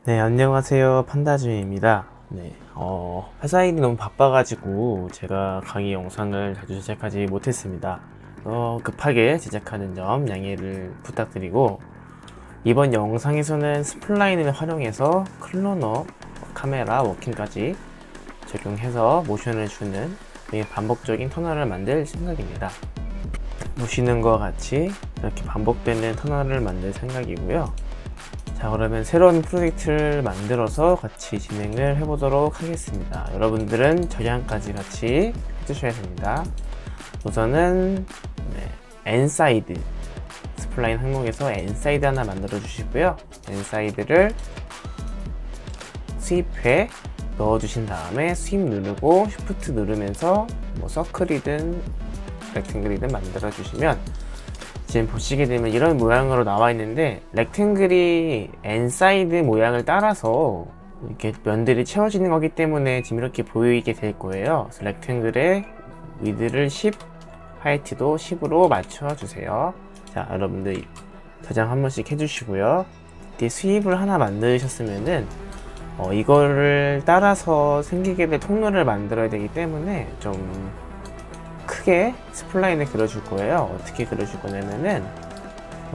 네, 안녕하세요. 판다주입니다. 네, 회사 일이 너무 바빠가지고 제가 강의 영상을 자주 제작하지 못했습니다. 급하게 제작하는 점 양해를 부탁드리고, 이번 영상에서는 스플라인을 활용해서 클로너, 카메라 워킹까지 적용해서 모션을 주는 반복적인 터널을 만들 생각입니다. 보시는 것과 같이 이렇게 반복되는 터널을 만들 생각이고요. 자, 그러면 새로운 프로젝트를 만들어서 같이 진행을 해보도록 하겠습니다. 여러분들은 저장까지 같이 해주셔야 됩니다. 우선은 엔사이드 스플라인 항목에서 엔사이드 하나 만들어 주시고요. 엔사이드를 스윕에 넣어 주신 다음에 스윕 누르고 쉬프트 누르면서 서클이든 렉탱글이든 만들어 주시면, 지금 보시게 되면 이런 모양으로 나와 있는데, 렉탱글이 엔사이드 모양을 따라서 이렇게 면들이 채워지는 거기 때문에 지금 이렇게 보이게 될 거예요. 그래서 렉탱글의 위드를 10, 하이트도 10으로 맞춰 주세요. 자, 여러분들 저장 한 번씩 해주시고요. 이때 스윕을 하나 만드셨으면은 이거를 따라서 생기게 될 통로를 만들어야 되기 때문에 좀 크게 스플라인을 그려줄 거예요. 어떻게 그려줄 거냐면은,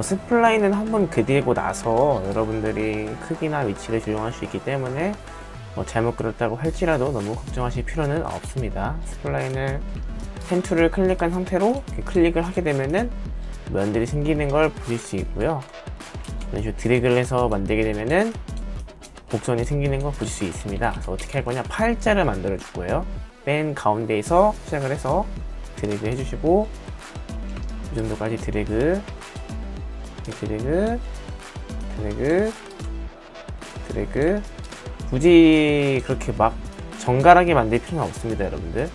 스플라인은 한번 그리고 나서 여러분들이 크기나 위치를 조정할 수 있기 때문에 잘못 그렸다고 할지라도 너무 걱정하실 필요는 없습니다. 스플라인을 펜 툴을 클릭한 상태로 클릭을 하게 되면은 면들이 생기는 걸 보실 수 있고요. 이런 식으로 드래그를 해서 만들게 되면은 곡선이 생기는 걸 보실 수 있습니다. 그래서 어떻게 할 거냐, 팔자를 만들어 줄 거예요. 맨 가운데에서 시작을 해서 드래그 해주시고, 이 정도까지 드래그, 드래그. 굳이 그렇게 막 정갈하게 만들 필요는 없습니다, 여러분들.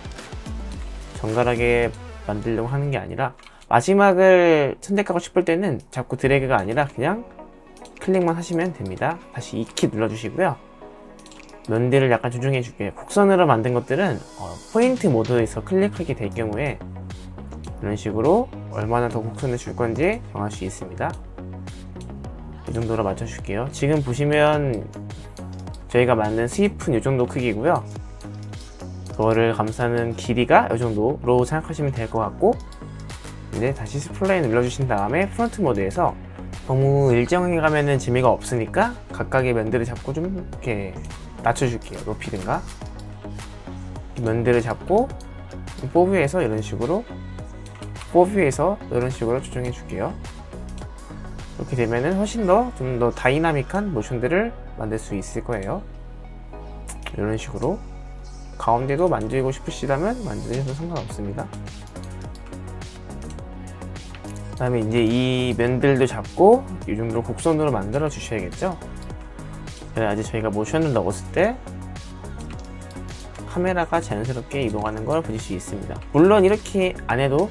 정갈하게 만들려고 하는 게 아니라, 마지막을 선택하고 싶을 때는 자꾸 드래그가 아니라 그냥 클릭만 하시면 됩니다. 다시 2키 눌러주시고요. 면들을 약간 조정해 줄게요. 곡선으로 만든 것들은 포인트 모드에서 클릭하게 될 경우에 이런 식으로 얼마나 더 곡선을 줄 건지 정할 수 있습니다. 이 정도로 맞춰 줄게요. 지금 보시면 저희가 만든 스윕은 이 정도 크기고요. 그거를 감싸는 길이가 이 정도로 생각하시면 될 것 같고, 이제 다시 스플라인 눌러주신 다음에 프론트 모드에서, 너무 일정하게 가면은 재미가 없으니까 각각의 면들을 잡고 좀 이렇게 낮춰줄게요. 높이든가. 면들을 잡고 포뷰에서 이런 식으로 조정해 줄게요. 이렇게 되면은 훨씬 더 좀 더 다이나믹한 모션들을 만들 수 있을 거예요. 이런 식으로 가운데도 만들고 싶으시다면 만드셔도 상관없습니다. 그 다음에 이제 이 면들도 잡고 이 정도로 곡선으로 만들어 주셔야겠죠. 그래야지 저희가 모션을 넣었을 때 카메라가 자연스럽게 이동하는 걸 보실 수 있습니다. 물론 이렇게 안 해도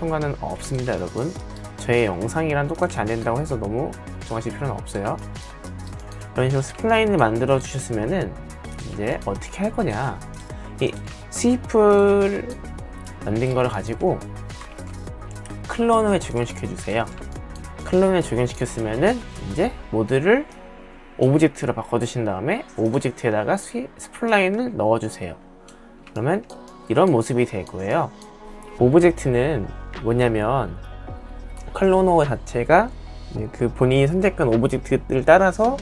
상관은 없습니다, 여러분. 저의 영상이랑 똑같이 안 된다고 해서 너무 걱정하실 필요는 없어요. 이런 식으로 스플라인을 만들어 주셨으면은 이제 어떻게 할 거냐, 이 스윕을 만든 걸 가지고 클로너에 적용시켜 주세요. 클로너에 적용시켰으면은 이제 모드를 오브젝트로 바꿔주신 다음에 오브젝트에다가 스플라인을 넣어주세요. 그러면 이런 모습이 될 거예요. 오브젝트는 뭐냐면, 클로너 자체가 그 본인이 선택한 오브젝트를 따라서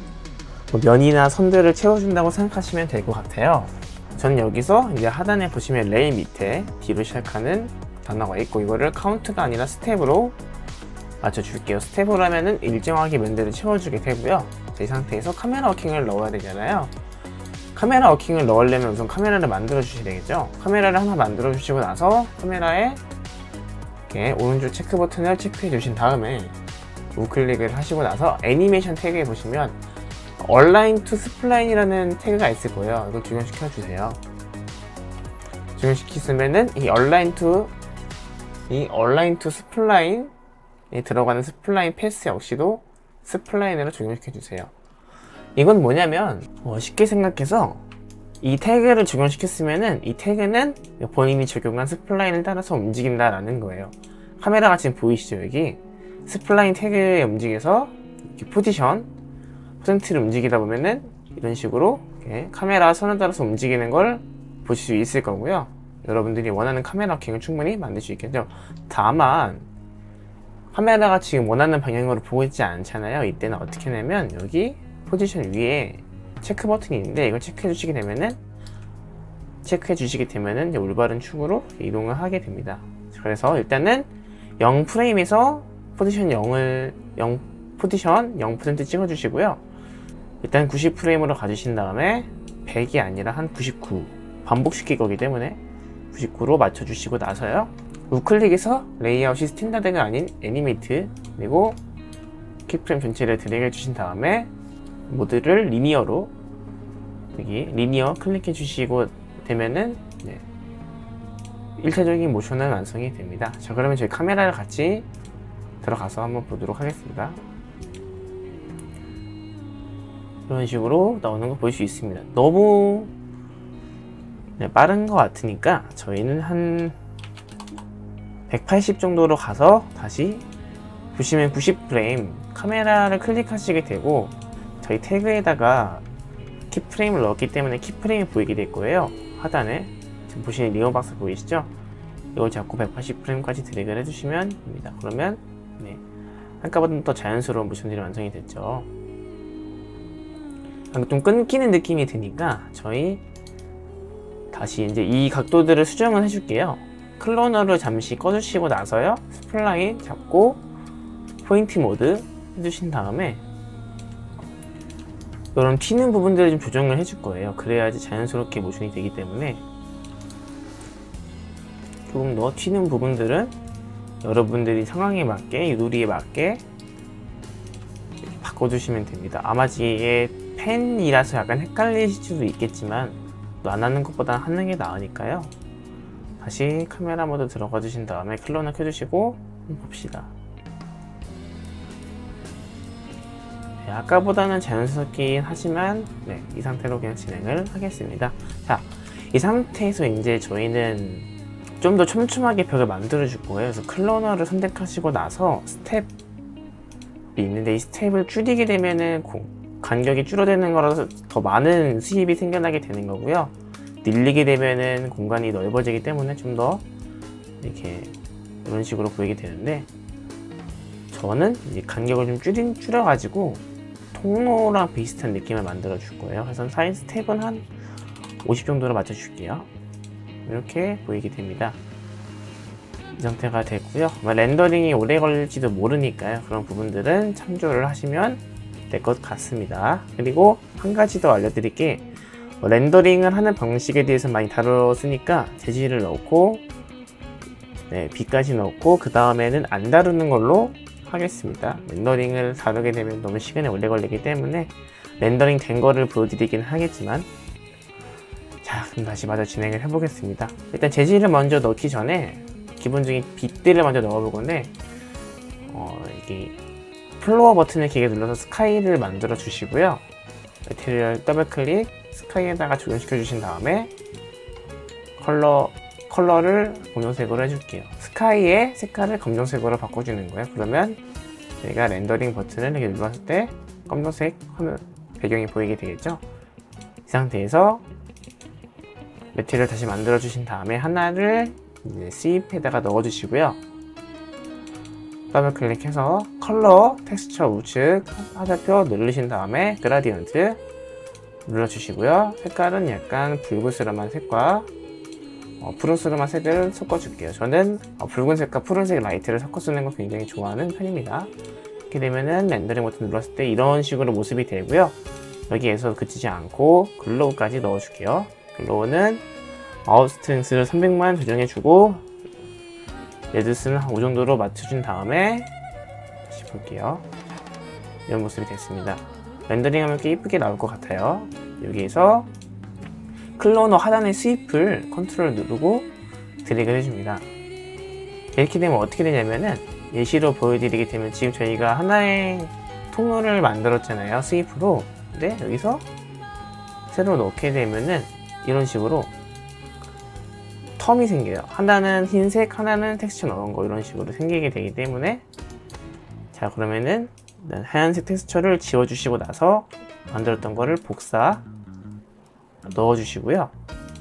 면이나 선들을 채워준다고 생각하시면 될 것 같아요. 저는 여기서 이제 하단에 보시면 레이 밑에 D로 시작하는 단어가 있고, 이거를 카운트가 아니라 스텝으로 맞춰줄게요. 스텝으로 하면은 일정하게 면들을 채워주게 되고요. 이 상태에서 카메라 워킹을 넣어야 되잖아요. 카메라 워킹을 넣으려면 우선 카메라를 만들어 주셔야 되겠죠. 카메라를 하나 만들어 주시고 나서 카메라에 이렇게 오른쪽 체크 버튼을 체크해 주신 다음에 우클릭을 하시고 나서 애니메이션 태그에 보시면 얼라인 투 스플라인이라는 태그가 있을 거예요. 이걸 적용시켜 주세요. 적용시키시면은 이 얼라인 투 스플라인에 들어가는 스플라인 패스 역시도 스플라인으로 적용시켜 주세요. 이건 뭐냐면, 쉽게 생각해서 이 태그를 적용시켰으면은 이 태그는 본인이 적용한 스플라인을 따라서 움직인다라는 거예요. 카메라가 지금 보이시죠? 여기 스플라인 태그에 움직여서 이렇게 포지션 퍼센트를 움직이다 보면은 이런 식으로 이렇게 카메라 선을 따라서 움직이는 걸 보실 수 있을 거고요. 여러분들이 원하는 카메라 킹을 충분히 만들 수 있겠죠. 다만 카메라가 지금 원하는 방향으로 보고 있지 않잖아요. 이때는 어떻게 하냐면 여기 포지션 위에 체크 버튼이 있는데 이걸 체크해 주시게 되면은 이제 올바른 축으로 이동을 하게 됩니다. 그래서 일단은 0프레임에서 포지션 0% 찍어 주시고요. 일단 90프레임으로 가주신 다음에 100이 아니라 한 99 반복시킬 거기 때문에 99로 맞춰주시고 나서요, 우클릭해서 레이아웃이 스탠다드가 아닌 애니메이트, 그리고 키프레임 전체를 드래그 해주신 다음에 모드를 리니어로, 여기 리니어 클릭해 주시고 되면은 1차적인 모션은 완성이 됩니다. 자, 그러면 저희 카메라를 같이 들어가서 한번 보도록 하겠습니다. 이런 식으로 나오는 거 볼 수 있습니다. 너무 빠른 것 같으니까 저희는 한 180 정도로 가서 다시 보시면 90프레임 카메라를 클릭하시게 되고 저희 태그에다가 키프레임을 넣었기 때문에 키프레임이 보이게 될 거예요. 하단에 지금 보시는 리오박스 보이시죠? 이걸 잡고 180프레임까지 드래그를 해주시면 됩니다. 그러면 한꺼번에 더 자연스러운 모션들이 완성이 됐죠. 좀 끊기는 느낌이 드니까 저희 다시 이제 이 각도들을 수정을 해줄게요. 클로너를 잠시 꺼주시고 나서요, 스플라인 잡고 포인트 모드 해주신 다음에 이런 튀는 부분들을 좀 조정을 해줄 거예요. 그래야지 자연스럽게 모션이 되기 때문에 조금 더 튀는 부분들은 여러분들이 상황에 맞게, 유도리에 맞게 바꿔주시면 됩니다. 아마 이게 펜이라서 약간 헷갈리실 수도 있겠지만 안 하는 것보다 하는 게 나으니까요. 다시 카메라 모드 들어가 주신 다음에 클로너 켜주시고 봅시다. 아까보다는 자연스럽긴 하지만 이 상태로 그냥 진행을 하겠습니다. 자, 이 상태에서 이제 저희는 좀 더 촘촘하게 벽을 만들어 줄 거예요. 그래서 클로너를 선택하시고 나서 스텝이 있는데 이 스텝을 줄이게 되면은 간격이 줄어드는 거라서 더 많은 수입이 생겨나게 되는 거고요. 늘리게 되면은 공간이 넓어지기 때문에 좀 더 이렇게 이런 식으로 보이게 되는데, 저는 이제 간격을 좀 줄여가지고 통로랑 비슷한 느낌을 만들어 줄 거예요. 그래서 사이즈 스텝은 한 50 정도로 맞춰 줄게요. 이렇게 보이게 됩니다. 이 상태가 됐고요. 렌더링이 오래 걸릴지도 모르니까요. 그런 부분들은 참조를 하시면 될 것 같습니다. 그리고 한 가지 더 알려드릴 게, 렌더링을 하는 방식에 대해서 많이 다뤘으니까 재질을 넣고 빛까지 넣고 그 다음에는 안 다루는 걸로 하겠습니다. 렌더링을 다루게 되면 너무 시간이 오래 걸리기 때문에 렌더링 된 거를 보여드리긴 하겠지만, 자, 그럼 다시 마저 진행을 해보겠습니다. 일단 재질을 먼저 넣기 전에 기본적인 빛들을 먼저 넣어볼 건데, 이게 플로어 버튼을 길게 눌러서 스카이를 만들어 주시고요. 메테리얼 더블 클릭, 스카이에다가 적용시켜 주신 다음에 컬러를 검정색으로 해줄게요. 스카이의 색깔을 검정색으로 바꿔주는 거예요. 그러면 저희가 렌더링 버튼을 이렇게 눌렀을 때 검정색 화면 배경이 보이게 되겠죠. 이 상태에서 메테리얼 다시 만들어 주신 다음에 하나를 이제 스윕에다가 넣어 주시고요. 더블 클릭해서 컬러, 텍스처 우측 화살표 누르신 다음에 그라디언트 눌러주시고요. 색깔은 약간 붉은스름한 색과 푸른스름한 색을 섞어줄게요. 저는 붉은색과 푸른색 라이트를 섞어 쓰는 걸 굉장히 좋아하는 편입니다. 이렇게 되면은 렌더링 버튼 눌렀을 때 이런 식으로 모습이 되고요. 여기에서 그치지 않고 글로우까지 넣어줄게요. 글로우는 마우스 스트렝스를 300만 조정해주고 레드스는 한 5 정도로 맞춰준 다음에 다시 볼게요. 이런 모습이 됐습니다. 렌더링하면 꽤 이쁘게 나올 것 같아요. 여기에서 클로너 하단의 스윕을 컨트롤 누르고 드래그를 해줍니다. 이렇게 되면 어떻게 되냐면은 예시로 보여드리게 되면 지금 저희가 하나의 통로를 만들었잖아요, 스윕으로. 근데 여기서 새로 넣게 되면은 이런 식으로 텀이 생겨요. 하나는 흰색, 하나는 텍스처 넣은 거, 이런 식으로 생기게 되기 때문에, 자, 그러면은 하얀색 텍스처를 지워주시고 나서 만들었던 거를 복사 넣어주시고요.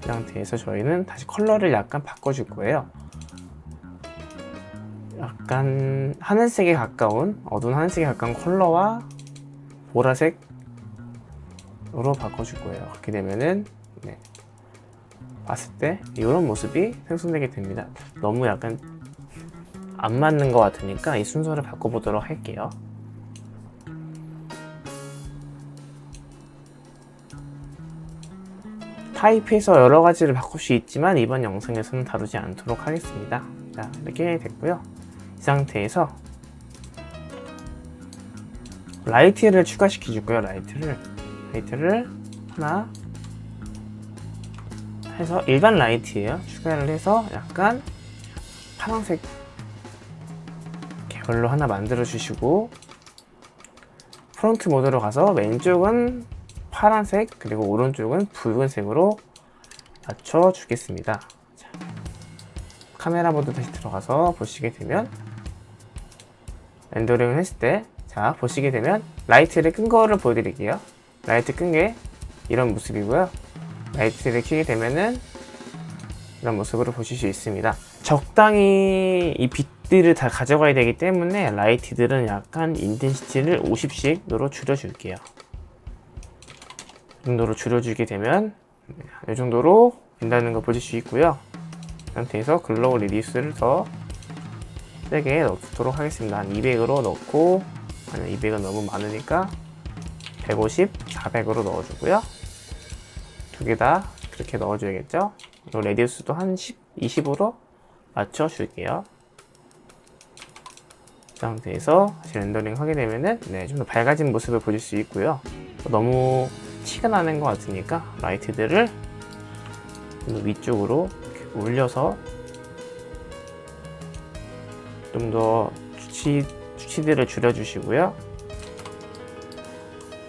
이 상태에서 저희는 다시 컬러를 약간 바꿔줄 거예요. 약간 하늘색에 가까운, 어두운 하늘색에 가까운 컬러와 보라색으로 바꿔줄 거예요. 그렇게 되면은 네, 봤을 때 이런 모습이 생성되게 됩니다. 너무 약간 안 맞는 것 같으니까 이 순서를 바꿔보도록 할게요. 타입해서 여러 가지를 바꿀 수 있지만 이번 영상에서는 다루지 않도록 하겠습니다. 자, 이렇게 됐고요. 이 상태에서 라이트를 추가시켜 줄 거예요. 라이트를 하나 해서 일반 라이트예요. 추가를 해서 약간 파란색 계열로 하나 만들어 주시고, 프론트 모드로 가서 왼쪽은 파란색 그리고 오른쪽은 붉은색으로 맞춰 주겠습니다. 자, 카메라 모드 다시 들어가서 보시게 되면 렌더링을 했을 때, 자 보시게 되면 라이트를 끈 거를 보여드릴게요. 라이트 끈 게 이런 모습이고요. 라이트를 켜게 되면은 이런 모습으로 보실 수 있습니다. 적당히 이 빛들을 다 가져가야 되기 때문에 라이트들은 약간 인텐시티를 50씩으로 줄여줄게요. 이 정도로 줄여주게 되면 이 정도로 된다는 거 보실 수 있고요. 이 상태에서 글로우 리디우스를 더 세게 넣도록 하겠습니다. 한 200으로 넣고, 아니 200은 너무 많으니까 150, 400으로 넣어주고요. 두 개 다 그렇게 넣어줘야겠죠. 그리고 레디우스도 한 10, 20으로 맞춰줄게요. 이 상태에서 다시 렌더링 하게 되면은 네, 좀 더 밝아진 모습을 보실 수 있고요. 너무 티가 나는 것 같으니까 라이트들을 좀 위쪽으로 이렇게 올려서 좀 더 수치들을 줄여주시고요.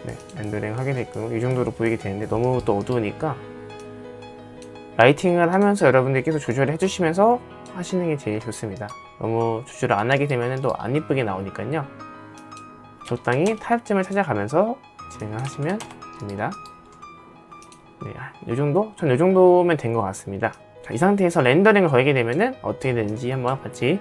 네, 렌더링 하게 됐고 이 정도로 보이게 되는데 너무 또 어두우니까 라이팅을 하면서 여러분들께서 조절을 해주시면서 하시는 게 제일 좋습니다. 너무 조절을 안 하게 되면 또 안 이쁘게 나오니까요. 적당히 타협점을 찾아가면서 진행을 하시면 됩니다. 네, 이 정도? 전 이 정도면 된 것 같습니다. 자, 이 상태에서 렌더링을 걸게 되면은 어떻게 되는지 한번 같이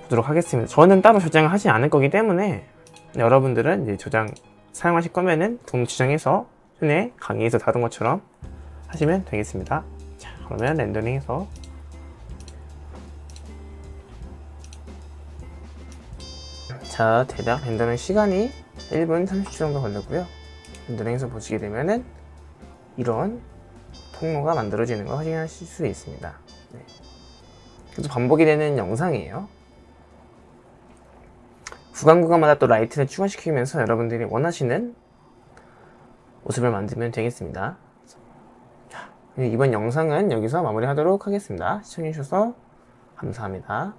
보도록 하겠습니다. 저는 따로 저장을 하지 않을 거기 때문에 여러분들은 이제 저장 사용하실 거면은 동 저장해서 전에 강의에서 다룬 것처럼 하시면 되겠습니다. 자, 그러면 렌더링해서 자, 대략 렌더링 시간이 1분 30초 정도 걸렸고요. 렌더링해서 보시게 되면은 이런 통로가 만들어지는 걸 확인하실 수 있습니다. 네. 계속 반복이 되는 영상이에요. 구간마다 또 라이트를 추가시키면서 여러분들이 원하시는 모습을 만들면 되겠습니다. 자, 이번 영상은 여기서 마무리하도록 하겠습니다. 시청해주셔서 감사합니다.